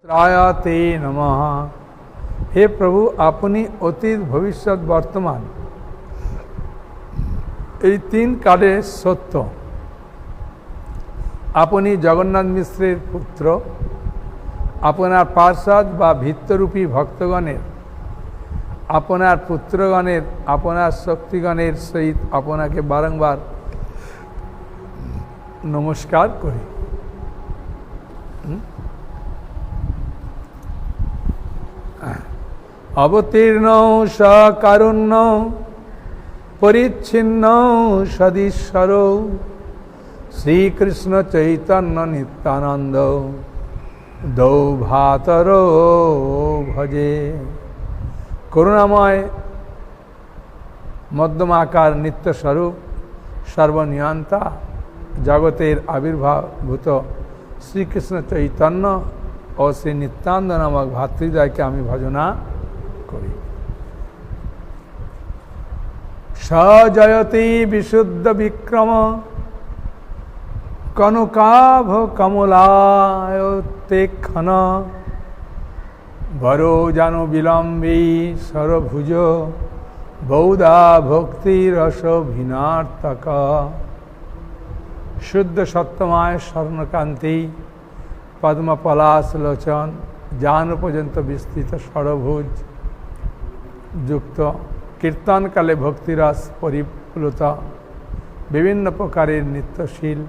ত্রায়াতে নমঃ। হে প্রভু, আপনি অতীত ভবিষ্যৎ বর্তমান এই তিন কালে সত্য। আপনি জগন্নাথ মিশ্রের পুত্র। আপনার পার্ষদ বা ভিত্তরূপী ভক্তগণের, আপনার পুত্রগণের, আপনার শক্তিগণের সহিত আপনাকে বারংবার নমস্কার করি। অবতীর্ণ সকারুণ্য পরিচ্ছিন্ন সদীশ্বর শ্রীকৃষ্ণ চৈতন্য নিত্যানন্দ দৌভাতর ভজে। করুণাময় মধ্যমাকার নিত্যস্বরূপ সর্বনিয়ন্তা জগতের আবির্ভাবভূত শ্রীকৃষ্ণ চৈতন্য ও শ্রী নিত্যানন্দ নামক ভাতৃদ্বয়কে আমি ভজনা করি। সজয়তি বিশুদ্ধ বিক্রম কনকাভ কমলায়তেক্ষণ বরো জানু বিলম্বী সরভুজ বৌদা ভক্তি রসভিনার্তক। শুদ্ধ সত্যময় স্বর্ণকান্তি পদ্মপলাশ লোচন জানু পর্যন্ত বিস্তৃত সরভুজ যুক্ত কীর্তনকালে ভক্তিরস পরিপ্লুত বিভিন্ন প্রকারের নিত্যশীল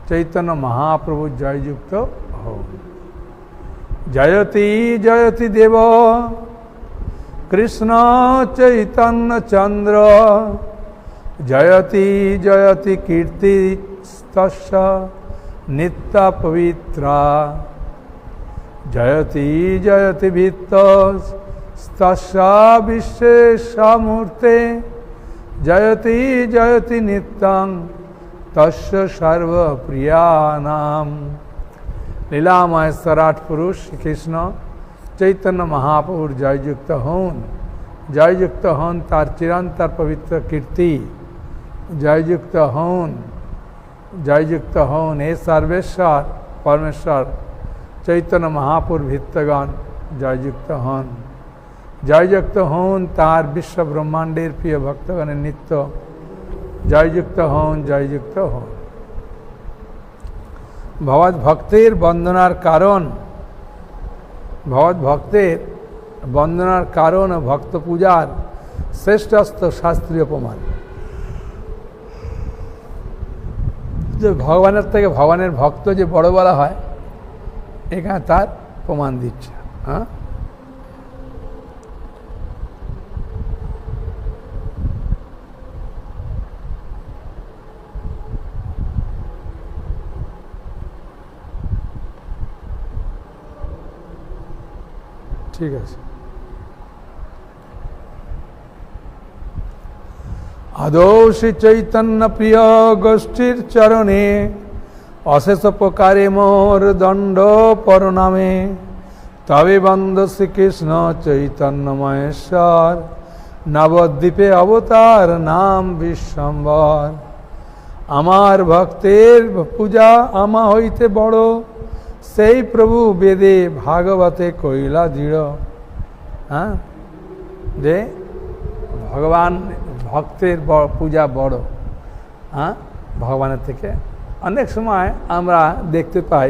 চৈতন্য মহাপ্রভু জয়যুক্ত হও। জয়তি জয়তি দেব কৃষ্ণ চৈতন্য চন্দ্র জয়তি জয়তি কীর্তি তস্য নিত্য পবিত্রা জয়তি জয়তি ভিত্ত তস্য বিশেষমূর্তে জয়তি জয়তি নিত্যং তস্য সর্বপ্রিয়ানাম। লীলাময় সরাট পুরুষ শ্রীকৃষ্ণ চৈতন্য মহাপ্রভুর জয়যুক্ত হন, জয়যুক্ত হন তার চিরন্তর পবিত্র কীর্তি, জয়যুক্ত হন, জয়যুক্ত হন হে সর্বেশ্বর পরমেশ্বর চৈতন্য মহাপুর ভিত্তগণ জয়যুক্ত হন, জয়যুক্ত হন তার বিশ্ব ব্রহ্মাণ্ডের প্রিয় ভক্তগণের নিত্য জয়যুক্ত হন, জয়যুক্ত হন। ভগবত ভক্তের বন্দনার কারণ, ভগবত ভক্তের বন্দনার কারণ ও ভক্ত পূজার শ্রেষ্ঠস্ত শাস্ত্রীয় প্রমাণ। যে ভগবানের থেকে ভগবানের ভক্ত যে বড় বলা হয়, এখানে তার প্রমাণ দিচ্ছে। হ্যাঁ, ঠিক আছে। আদৌ শ্রী চৈতন্য প্রিয় গোষ্ঠীর চরণে অশেষ প্রকারে মোর দণ্ড পরনামে তবে বন্দ শ্রীকৃষ্ণ চৈতন্য মহেশ্বর নবদ্বীপে অবতার নাম বিশ্বম্বর। আমার ভক্তের পূজা আমা হইতে বড় সেই প্রভু বেদে ভাগবতে কইলা দৃঢ়। হ্যাঁ, যে ভগবান ভক্তের পূজা বড়। হ্যাঁ, ভগবানের থেকে অনেক সময় আমরা দেখতে পাই,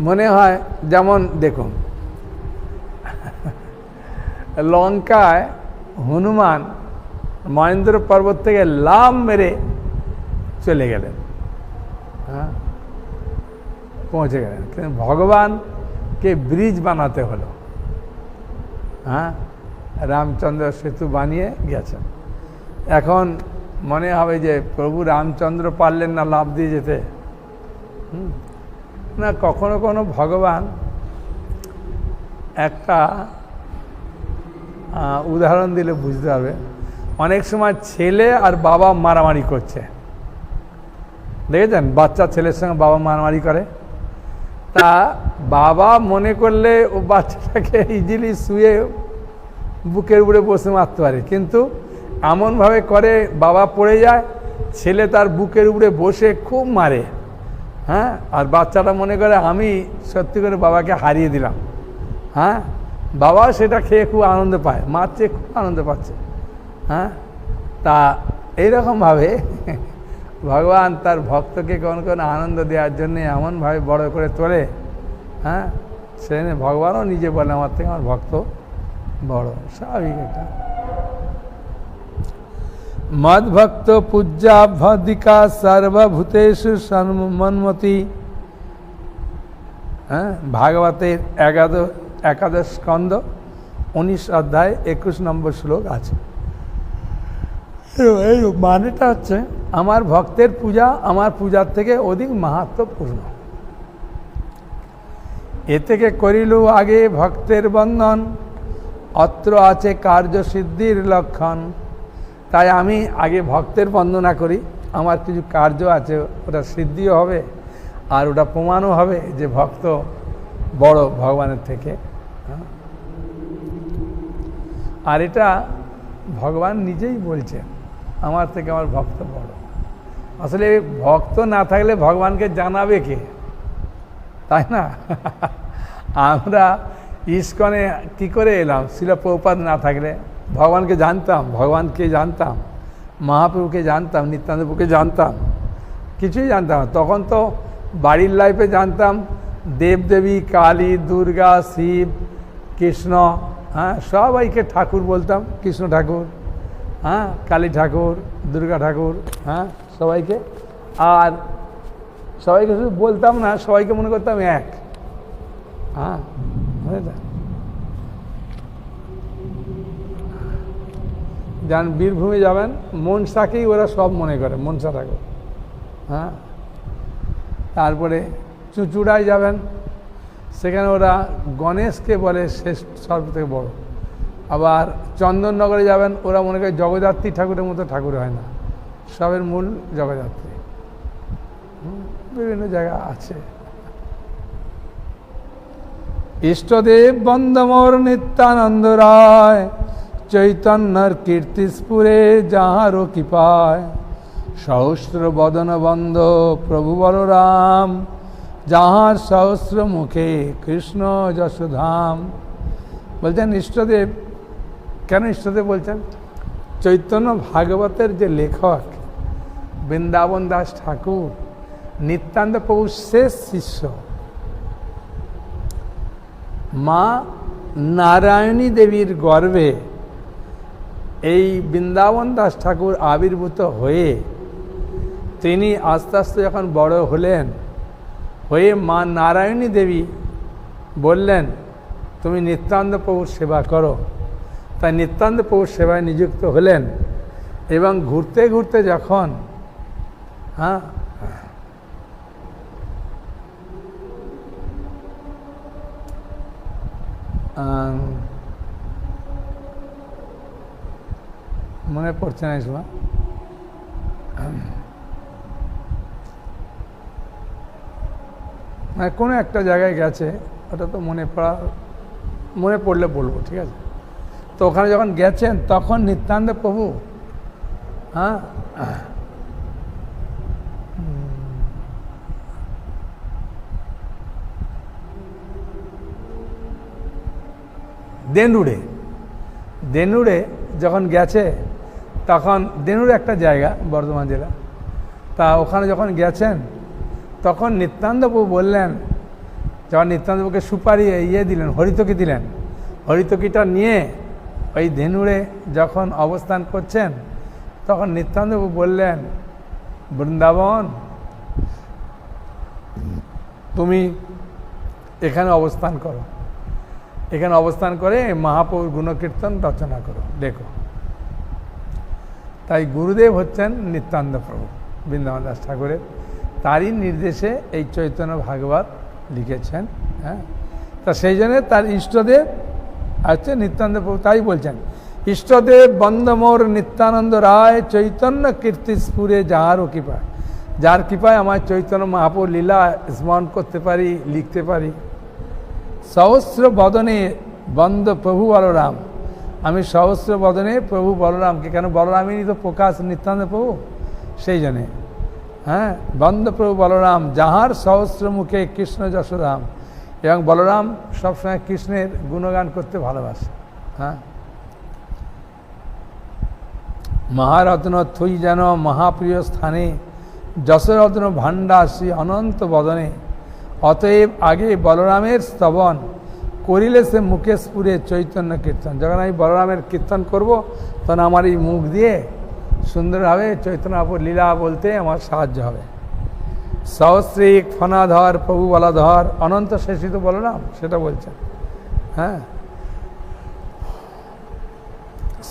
মনে হয় যেমন দেখুন লঙ্কায় হনুমান মহেন্দ্র পর্বত থেকে লাফ মেরে চলে গেলেন, হ্যাঁ, পৌঁছে গেলেন, কিন্তু ভগবানকে ব্রিজ বানাতে হলো। হ্যাঁ, রামচন্দ্র সেতু বানিয়ে গেছেন। এখন মনে হবে যে প্রভু রামচন্দ্র পারলেন না লাফ দিয়ে যেতে? না, কখনো কোনো ভগবান একটা উদাহরণ দিলে বুঝতে হবে। অনেক সময় ছেলে আর বাবা মারামারি করছে, দেখেছেন? বাচ্চা ছেলের সঙ্গে বাবা মারামারি করে, তা বাবা মনে করলে ও বাচ্চাটাকে ইজিলি শুয়ে বুকের উপরে বসে মারতে পারে, কিন্তু এমনভাবে করে বাবা পড়ে যায়, ছেলে তার বুকের উপরে বসে খুব মারে, হ্যাঁ, আর বাচ্চাটা মনে করে আমি সত্যি করে বাবাকে হারিয়ে দিলাম। হ্যাঁ, বাবা সেটা খেয়ে খুব আনন্দ পায়, মার চেয়ে খুব আনন্দ পাচ্ছে। হ্যাঁ, তা এইরকমভাবে ভগবান তার ভক্তকে কোন কোন আনন্দ দেওয়ার জন্যে এমনভাবে বড় করে তোলে। হ্যাঁ, সেখানে ভগবানও নিজে বলে আমার থেকে আমার ভক্ত বড়, স্বাভাবিক এটা। মদ ভক্ত পূজ্যাভ্যধিকা সর্বভূতেষু সন্মন্মতি। হ্যাঁ, ভাগবতের 11 স্কন্ধ 19 অধ্যায় 21 নম্বর শ্লোক আছে। এই মানেটা হচ্ছে আমার ভক্তের পূজা আমার পূজার থেকে অধিক মাহাত্ম্যপূর্ণ। এ থেকে করিল আগে ভক্তের বন্ধন, অত্র আছে কার্যসিদ্ধির লক্ষণ। তাই আমি আগে ভক্তের বন্দনা করি, আমার কিছু কার্য আছে, ওটা সিদ্ধিও হবে আর ওটা প্রমাণও হবে যে ভক্ত বড় ভগবানের থেকে। আর এটা ভগবান নিজেই বলছেন, আমার থেকে আমার ভক্ত বড়। আসলে ভক্ত না থাকলে ভগবানকে জানাবে কে, তাই না? আমরা ইস্কনে কী করে এলাম? শিল প্রভুপাদ না থাকলে ভগবানকে জানতাম, ভগবানকে জানতাম, মহাপ্রভুকে জানতাম, নিত্যানন্দকে জানতাম, কিছুই জানতাম। তখন তো বাড়ির লাইফে জানতাম দেবদেবী, কালী, দুর্গা, শিব, কৃষ্ণ, হ্যাঁ, সবাইকে ঠাকুর বলতাম, কৃষ্ণ ঠাকুর, হ্যাঁ, কালী ঠাকুর, দুর্গা ঠাকুর, হ্যাঁ, সবাইকে। আর সবাইকে শুধু বলতাম না, সবাইকে মনে করতাম এক। হ্যাঁ, যান বীরভূমে যাবেন, মনসাকেই ওরা সব মনে করে, মনসা ঠাকুর। হ্যাঁ, তারপরে চুঁচুড়ায় যাবেন, সেখানে ওরা গণেশকে বলে শেষ, সব থেকে বড়। আবার চন্দননগরে যাবেন, ওরা মনে করে জগদ্ধাত্রী ঠাকুরের মতো ঠাকুর হয় না, সবের মূল জগদ্ধাত্রী। বিভিন্ন জায়গা আছে। ইষ্টদেব বন্দমোর নিত্যানন্দ রায়, চৈতন্যর কীর্তিস্পুরে যাহারও কৃপায়। সহস্র বদন বন্ধ প্রভু বলরাম, যাহার সহস্র মুখে কৃষ্ণ যশোধাম। বলছেন ইষ্টদেব, কেন ইষ্টদেব বলছেন? চৈতন্য ভাগবতের যে লেখক বৃন্দাবন দাস ঠাকুর, নিত্যানন্দ প্রভুর শেষ শিষ্য, মা নারায়ণী দেবীর গর্ভে এই বৃন্দাবন দাস ঠাকুর আবির্ভূত হয়ে তিনি আস্তে আস্তে যখন বড় হলেন, হয়ে মা নারায়ণী দেবী বললেন তুমি নিত্যানন্দ প্রভুর সেবা করো। তাই নিত্যানন্দ প্রভুর সেবায় নিযুক্ত হলেন। এবং ঘুরতে ঘুরতে যখন মনে পড়ছে না এই সময়, কোনো একটা জায়গায় গেছে, ওটা তো মনে পড়লে বলবো, ঠিক আছে? তো ওখানে যখন গেছেন তখন নিত্যানন্দ প্রভু দেনুড়ে যখন গেছে, তখন দেনুড়ে একটা জায়গা বর্ধমান জেলা, তা ওখানে যখন গেছেন তখন নিত্যানন্দ প্রভু বললেন, যখন নিত্যানন্দ প্রভুকে সুপারি দিলেন, হরিতকি দিলেন, হরিতকিটা নিয়ে ওই ধেনুড়ে যখন অবস্থান করছেন, তখন নিত্যানন্দ প্রভু বললেন, বৃন্দাবন তুমি এখানে অবস্থান করো, এখানে অবস্থান করে মহাপ্রভুর গুণকীর্তন রচনা করো, দেখো। তাই গুরুদেব হচ্ছেন নিত্যানন্দ প্রভু বৃন্দাবন দাস ঠাকুরের, তারই নির্দেশে এই চৈতন্য ভাগবত লিখেছেন। হ্যাঁ, তা সেই জন্যে তার ইষ্টদেব হচ্ছে নিত্যানন্দ প্রভু। তাই বলছেন ইষ্টদেব বন্দমোর নিত্যানন্দ রায়, চৈতন্য কীর্তিস্ফুরে যাহারও কৃপায়। যার কৃপায় আমার চৈতন্য মহাপ্রভুর লীলা স্মরণ করতে পারি, লিখতে পারি। সহস্র বদনে বন্দ প্রভু বলরাম, আমি সহস্র বদনে প্রভু বলরামকে, কেন বলরামেরই তো প্রকাশ নিত্যানন্দ প্রভু, সেই জন্যে হ্যাঁ, বন্দপ্রভু বলরাম যাহার সহস্র মুখে কৃষ্ণ যশোদাম, এবং বলরাম সবসময় কৃষ্ণের গুণগান করতে ভালোবাসে। হ্যাঁ, মহারত্ন থুই যেন মহাপ্রিয় স্থানে, যশরত্ন ভাণ্ডার শ্রী অনন্ত বদনে, অতএব আগে বলরামের স্তবন করিলে সে মুখে স্ফুরে চৈতন্য কীর্তন। যখন আমি বলরামের কীর্তন করব, তখন আমার এই মুখ দিয়ে সুন্দরভাবে চৈতন্য লীলা বলতে আমার সাহায্য হবে। সহস্রিক ফনাধর প্রভু বলাধর, অনন্ত শেষিত বলরাম, সেটা বলছেন। হ্যাঁ,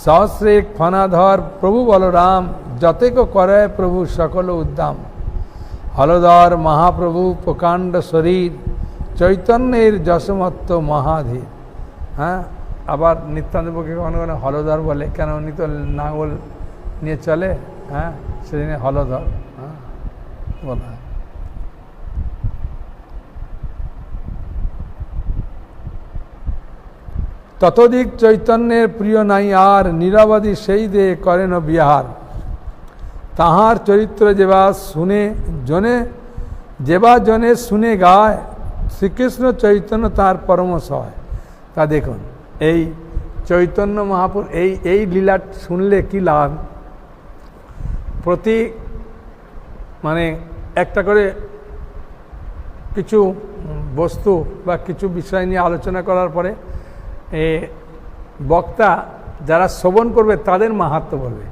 সহস্রিক ফনাধর প্রভু বলরাম, যতেক করে প্রভু সকল উদ্দাম, হলধর মহাপ্রভু প্রকাণ্ড শরীর, চৈতন্যের যশমত্ত মহাধীর। হ্যাঁ, আবার নিত্যান্তপক্ষে কখনো কখনো হলধর বলে, কেন উনি তো নাঙল নিয়ে চলে। হ্যাঁ, সেদিনে হলধর বলা হয়। ততোধিক চৈতন্যের প্রিয় নাই আর, নিরবধি সেই দে করেন বিহার, তাহার চরিত্র যেবা শুনে জনে, যেবা জনে শুনে গায়, শ্রীকৃষ্ণ চৈতন্য তার পরম সহায়। তা দেখুন, এই চৈতন্য মহাপুর এই লীলা শুনলে কি লাভ। প্রতি মানে একটা করে কিছু বস্তু বা কিছু বিষয় নিয়ে আলোচনা করার পরে বক্তা যারা শ্রবণ করবে তাদের মাহাত্ম্য বলবে।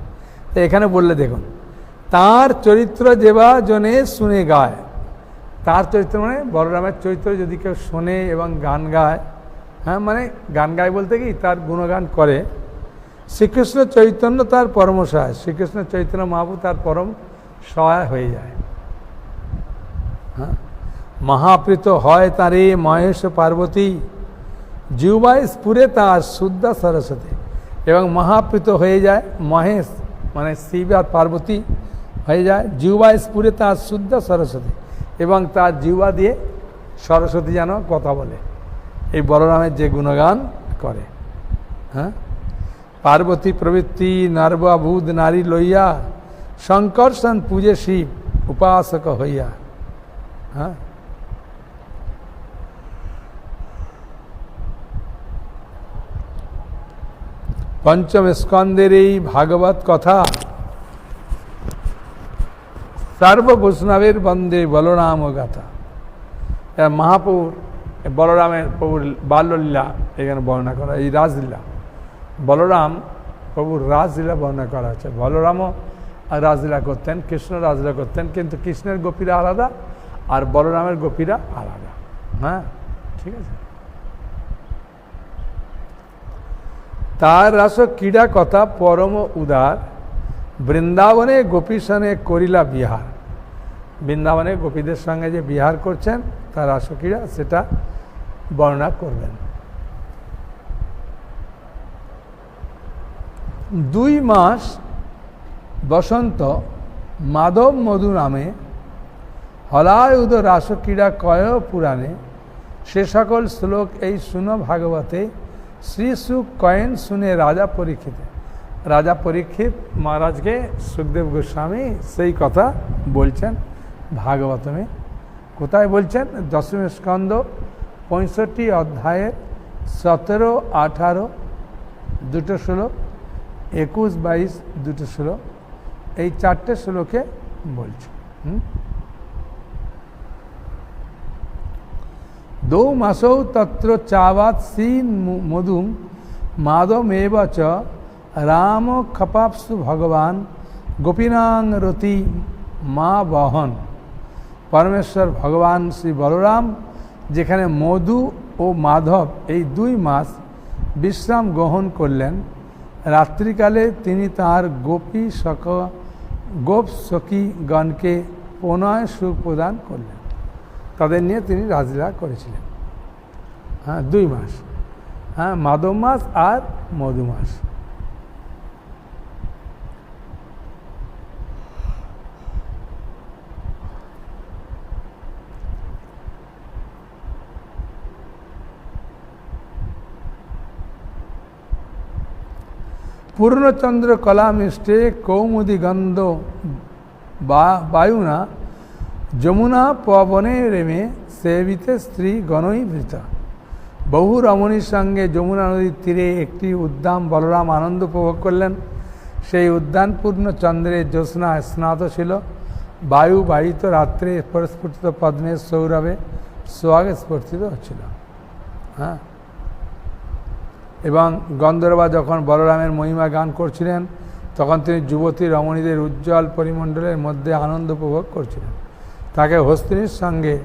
তো এখানে বললে দেখুন, তার চরিত্র যেবা জনে শুনে গায়, তার চরিত্র মানে বলরামের চরিত্র যদি কেউ শোনে এবং গান গায়, হ্যাঁ মানে গান গায় বলতে কি তার গুণগান করে, শ্রীকৃষ্ণ চৈতন্য তার পরম সহায়, শ্রীকৃষ্ণ চৈতন্য মহাপ্রভু তার পরম সহায় হয়ে যায়। হ্যাঁ, মহাপ্রীত হয় তারে মহেশ পার্বতী, জিহ্বায় স্ফুরে তার শুদ্ধা সরস্বতী, এবং মহাপ্রীত হয়ে যায় মহেশ মানে শিব আর পার্বতী হয়ে যায়, জিহ্বায় স্ফুরে তার শুদ্ধা সরস্বতী, এবং তার জিহ্বা দিয়ে সরস্বতী যেন কথা বলে, এই বলরামের যে গুণগান করে। হ্যাঁ, পার্বতী প্রবৃত্তি নার্বাভূত নারী লইয়া, শঙ্কর্ষণ পূজে শিব উপাসক হইয়া। হ্যাঁ, পঞ্চম স্কন্দের এই ভাগবত কথা, সর্ববৈষ্ণবের বন্দে বলরাম গাথা। মহাপ্রভুর বলরামের প্রভুর বাল্যলীলা এখানে বর্ণনা করা, এই রাজলীলা, বলরাম প্রভুর রাজলীলা বর্ণনা করা হচ্ছে। বলরামও রাজলীলা করতেন, কৃষ্ণ রাজলীলা করতেন, কিন্তু কৃষ্ণের গোপীরা আলাদা আর বলরামের গোপীরা আলাদা। হ্যাঁ, ঠিক আছে। তার রাস ক্রীড়া কথা পরম উদার, বৃন্দাবনে গোপীসনে করিলা বিহার। বৃন্দাবনে গোপীদের সঙ্গে যে বিহার করছেন তার রাসক্রীড়া, সেটা বর্ণনা করবেন। 2 মাস বসন্ত মাধব মধু নামে, হলায়ুধ রাসক্রীড়া কয় পুরাণে, সে সকল শ্লোক এই শুনো ভাগবতে, শ্রীসুখ কয়েন শুনে রাজা পরীক্ষিত। রাজা পরীক্ষিত মহারাজকে সুখদেব গোস্বামী সেই কথা বলছেন ভাগবতমে। কোথায় বলছেন? 10ম স্কন্ধ 65 অধ্যায়ের 17, 18 দুটো শ্লোক, 21, 22 দুটো শ্লোক, এই 4টে শ্লোকে বলছে। দৌ মাসৌ তত্র চাবাত সীন মধুম, মাধমেব চ রাম ক্ষপাপসু ভগবান, গোপীনাং রতি মা বহন। পরমেশ্বর ভগবান শ্রী বলরাম যেখানে মধু ও মাধব এই 2 মাস বিশ্রাম গ্রহণ করলেন, রাত্রিকালে তিনি তাঁর গোপ সখীগণকে পুনঃ সুখ প্রদান করলেন। তাদের নিয়ে তিনি রাজলীলা করেছিলেন। হ্যাঁ, 2 মাস। হ্যাঁ, মাধব মাস আর মধু মাস। পূর্ণচন্দ্র কলা মিষ্টে কৌমুদি গন্ধ বায়ুনা যমুনা পবনে রেমে সেবিতে স্ত্রী গণই বৃতা। বহু রমণীর সঙ্গে যমুনা নদীর তীরে একটি উদ্যান বলরাম আনন্দ উপভোগ করলেন। সেই উদ্যান পূর্ণ চন্দ্রের জ্যোৎস্না স্নাত ছিল। বায়ু বাহিত রাত্রে স্ফুটিত পদ্মের সৌরভে সোহাগে স্ফূর্তিত হচ্ছিল। হ্যাঁ, এবং গন্ধর্বা যখন বলরামের মহিমা গান করছিলেন তখন তিনি যুবতী রমণীদের উজ্জ্বল পরিমণ্ডলের মধ্যে আনন্দ উপভোগ করছিলেন। তাকে হস্তিনীর সঙ্গে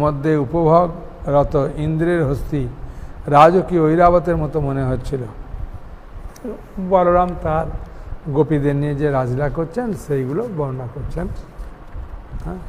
মধ্যে উপভোগরত ইন্দ্রের হস্তি রাজকীয় ঐরাবতের মতো মনে হচ্ছিল। বলরাম তার গোপীদের নিয়ে যে রাজলীলা করছেন সেইগুলো বর্ণনা করছেন। হ্যাঁ,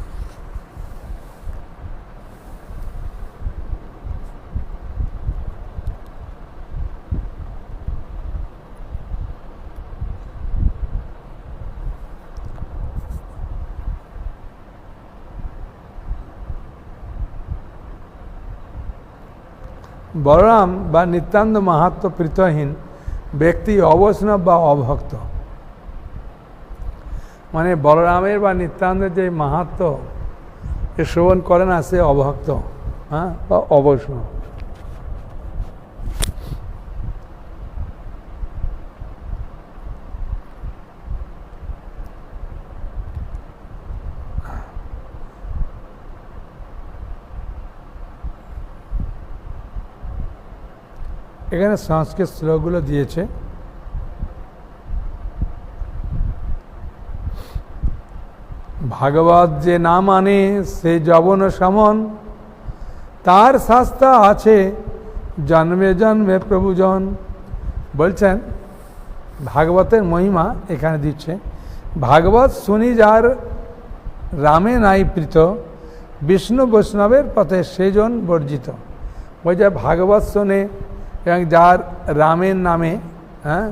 বলরাম বা নিত্যান্ত মাহাত্ম্য প্রীতহীন ব্যক্তি অবৈষ্ণব বা অভক্ত। মানে বলরামের বা নিত্যান্তের যে মাহাত্ম্য এ শ্রবণ করে না সে অভক্ত, হ্যাঁ, বা অবৈষ্ণব। এখানে সংস্কৃত শ্লোকগুলো দিয়েছে। ভাগবত যে না মানে সে যবন সমন, তার শাস্তা আছে জন্মে জন্মে প্রভুজন। বলছেন ভাগবতের মহিমা এখানে দিচ্ছে। ভাগবত শুনি যার রামে নাই প্রীত, বিষ্ণু বৈষ্ণবের পথে সেজন বর্জিত। বলছে ভাগবত শোনে এবং যার রামের নামে, হ্যাঁ,